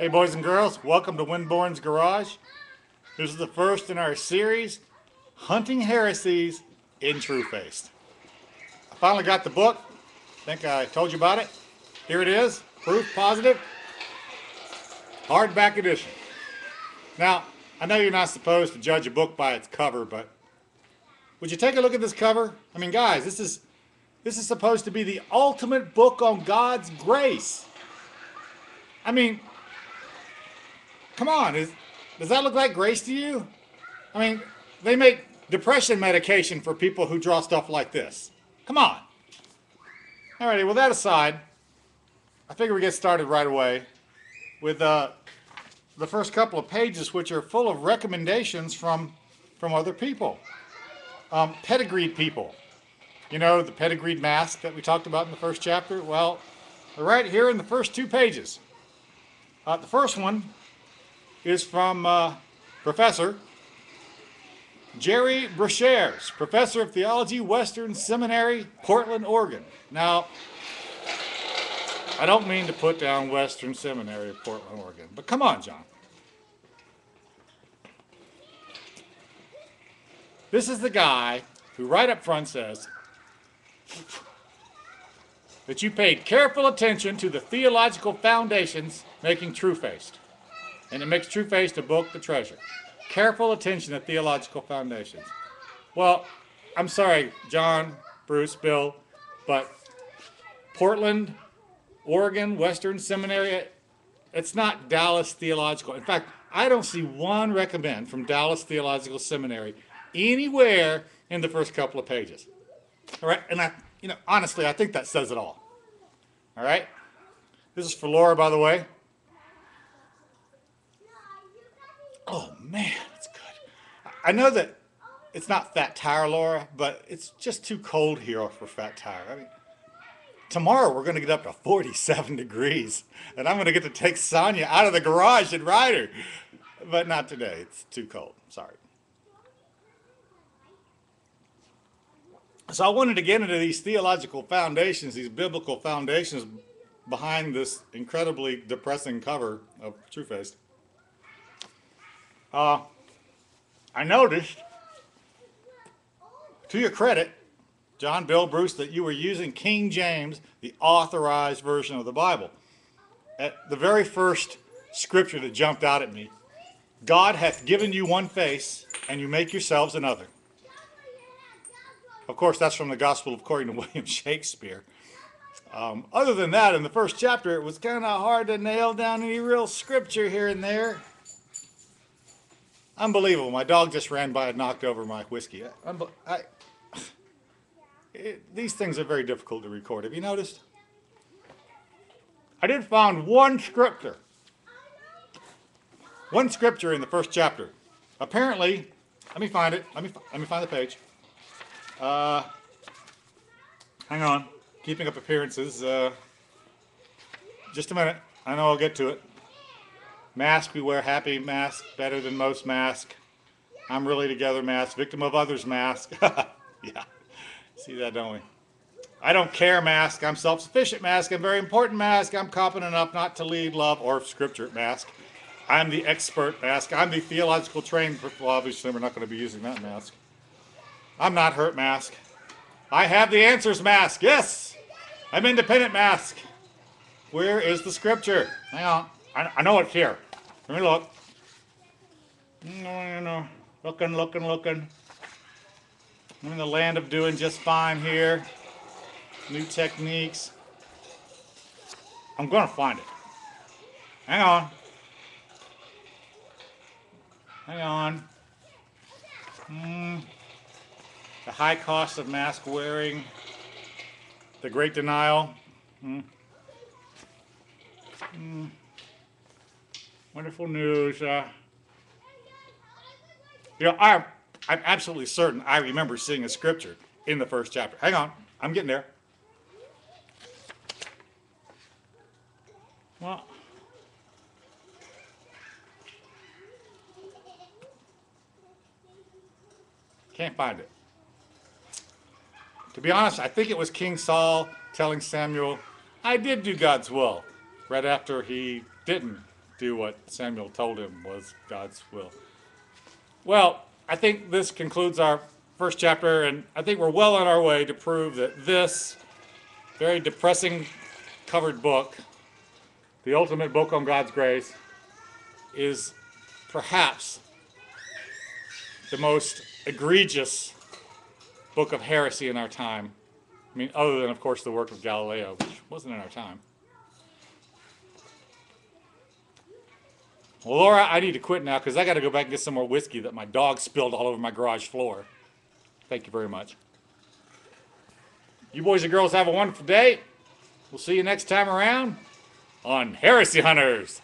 Hey boys and girls, welcome to Winborn's Garage. This is the first in our series, Hunting Heresies in Truefaced. I finally got the book. I think I told you about it. Here it is, proof positive, hardback edition. Now, I know you're not supposed to judge a book by its cover, but would you take a look at this cover? I mean, guys, this is supposed to be the ultimate book on God's grace. I mean, come on, does that look like grace to you? I mean, they make depression medication for people who draw stuff like this. Come on. Alrighty, with that aside, I figure we get started right away with the first couple of pages, which are full of recommendations from other people. Pedigreed people. You know, the pedigreed mask that we talked about in the first chapter? Well, they're right here in the first two pages. The first one is from Professor Jerry Brashares, Professor of Theology, Western Seminary, Portland, Oregon. Now, I don't mean to put down Western Seminary of Portland, Oregon, but come on, John. This is the guy who right up front says that you paid careful attention to the theological foundations making Truefaced. And it makes Truefaced a book to treasure. Careful attention to theological foundations. Well, I'm sorry, John, Bruce, Bill, but Portland, Oregon, Western Seminary, it's not Dallas Theological. In fact, I don't see one recommend from Dallas Theological Seminary anywhere in the first couple of pages. All right, and honestly, I think that says it all. All right, this is for Laura, by the way. Oh man, it's good. I know that it's not Fat Tire, Laura, but it's just too cold here for Fat Tire. I mean, tomorrow we're going to get up to 47 degrees, and I'm going to get to take Sonia out of the garage and ride her. But not today. It's too cold. Sorry. So I wanted to get into these theological foundations, these biblical foundations behind this incredibly depressing cover of Truefaced. I noticed, to your credit, John, Bill, Bruce, that you were using King James, the authorized version of the Bible. At the very first scripture that jumped out at me, God hath given you one face, and you make yourselves another. Of course, that's from the Gospel according to William Shakespeare. Other than that, in the first chapter, it was kind of hard to nail down any real scripture here and there. Unbelievable. My dog just ran by and knocked over my whiskey. These things are very difficult to record. Have you noticed? I did find one scripture. One scripture in the first chapter. Apparently, let me find it. Let me find the page. Hang on. Keeping up appearances. Just a minute. I know I'll get to it. Mask, beware, happy mask, better than most mask. I'm really together mask, victim of others mask. Yeah, see that, don't we? I don't care mask, I'm self-sufficient mask, I'm very important mask, I'm competent enough not to lead, love, or scripture mask. I'm the expert mask, I'm the theological trained, well obviously we're not going to be using that mask. I'm not hurt mask. I have the answers mask, yes! I'm independent mask. Where is the scripture? Hang on. I know it's here. Let me look. No. Looking. I'm in the land of doing just fine here. New techniques. I'm going to find it. Hang on. The high cost of mask wearing. The great denial. Wonderful news. I'm absolutely certain I remember seeing a scripture in the first chapter. Hang on, I'm getting there. Well, can't find it. To be honest, I think it was King Saul telling Samuel, I did do God's will, right after he didn't do what Samuel told him was God's will. Well, I think this concludes our first chapter, and I think we're well on our way to prove that this very depressing covered book, the ultimate book on God's grace, is perhaps the most egregious book of heresy in our time. I mean, other than, of course, the work of Galileo, which wasn't in our time. Well, Laura, I need to quit now because I got to go back and get some more whiskey that my dog spilled all over my garage floor. Thank you very much. You boys and girls have a wonderful day. We'll see you next time around on Heresy Hunters.